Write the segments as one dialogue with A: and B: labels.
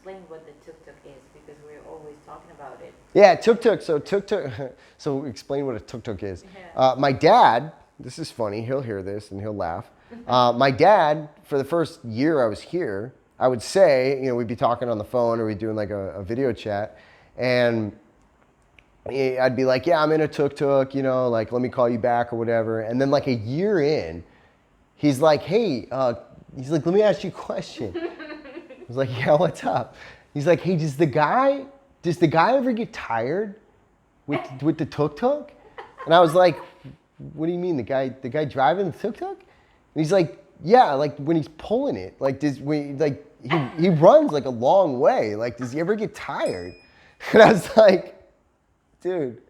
A: explain what the tuk-tuk is because we're always talking about it.
B: Yeah, tuk-tuk. So tuk-tuk. So explain what a tuk-tuk is.
A: Yeah.
B: My dad. This is funny. He'll hear this and he'll laugh. My dad, for the first year I was here, I would say, we'd be talking on the phone or we'd be doing like a video chat, and I'd be like, yeah, I'm in a tuk-tuk, like let me call you back or whatever. And then like a year in, he's like, hey, he's like, let me ask you a question. I was like, yeah, what's up? He's like, hey, does the guy ever get tired with the tuk-tuk? And I was like, what do you mean, the guy driving the tuk-tuk? And he's like, yeah, like when he's pulling it, like he runs like a long way. Like, does he ever get tired? And I was like, dude,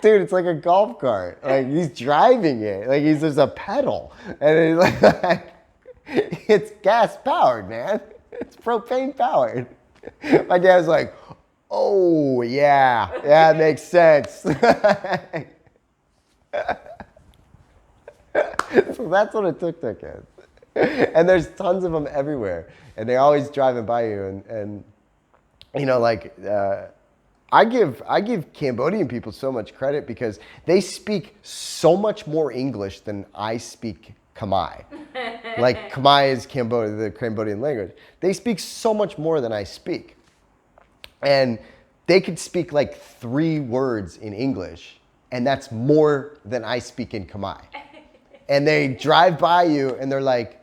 B: it's like a golf cart. Like he's driving it. Like there's a pedal, and it's like it's gas powered, man. It's propane powered. My dad was like, oh yeah, it makes sense. So that's what a tuk-tuk is. And there's tons of them everywhere, and they're always driving by you. And I give Cambodian people so much credit because they speak so much more English than I speak Khmer. Like Khmer is the Cambodian language. They speak so much more than I speak. And they could speak like 3 words in English, and that's more than I speak in Khmer. And they drive by you and they're like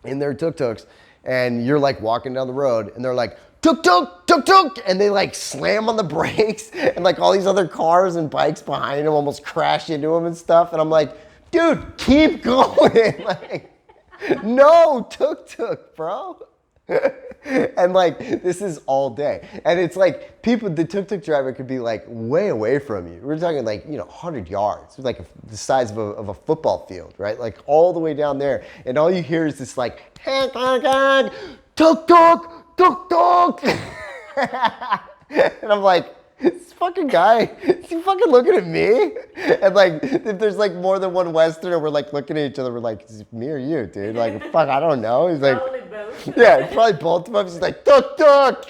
B: in their tuk-tuks, and you're like walking down the road and they're like, tuk-tuk, tuk-tuk, and they like slam on the brakes, and like all these other cars and bikes behind them almost crash into them and stuff. And I'm like, dude, keep going. Like, no, tuk-tuk, bro. And like, this is all day. And it's like the tuk-tuk driver could be like way away from you. We're talking like, 100 yards. It's like the size of a football field, right? Like all the way down there. And all you hear is this like, tuk-tuk, tuk-tuk. And I'm like, this fucking guy, is he fucking looking at me? And like, if there's like more than one Westerner, we're like looking at each other, we're like, is it me or you, dude? Like, fuck, I don't know. He's like,
A: probably both.
B: Yeah, it's probably both of us. He's like, tuk-tuk.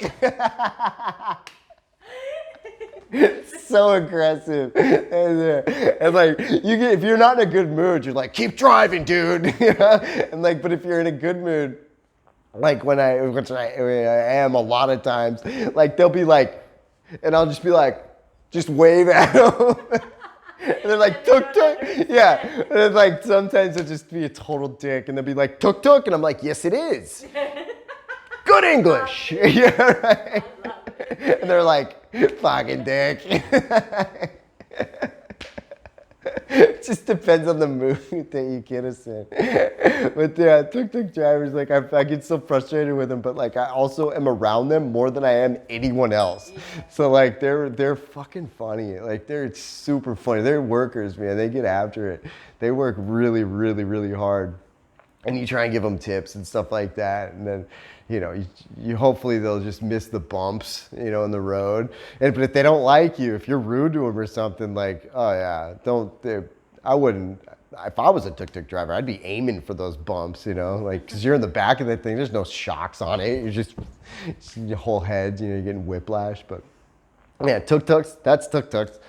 B: So aggressive. And like, if you're not in a good mood, you're like, keep driving, dude. And like, but if you're in a good mood, like which I am a lot of times, like they'll be like, and I'll just be like, just wave at them. And they're like, tuk-tuk. Yeah. And then like, sometimes it'll just be a total dick. And they'll be like, tuk-tuk. And I'm like, yes, it is. Good English. Yeah, right. And they're like, fucking dick. It just depends on the mood that you get us in. But yeah, tuk-tuk drivers, like I get so frustrated with them, but like I also am around them more than I am anyone else. So like they're fucking funny. Like they're super funny. They're workers, man. They get after it. They work really, really, really hard. And you try and give them tips and stuff like that. And then, you hopefully they'll just miss the bumps, in the road. But if they don't like you, if you're rude to them or something, like, oh yeah, I wouldn't, if I was a tuk-tuk driver, I'd be aiming for those bumps, like, because you're in the back of that thing, there's no shocks on it. You're just your whole head, you're getting whiplash. But yeah, tuk-tuks, that's tuk-tuks.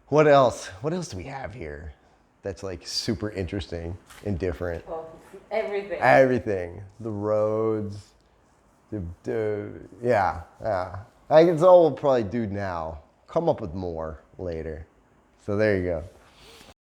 B: What else? What else do we have here that's like super interesting and different?
A: Well, everything.
B: Everything. The roads. Yeah. I think it's all we'll probably do now. Come up with more later. So there you go.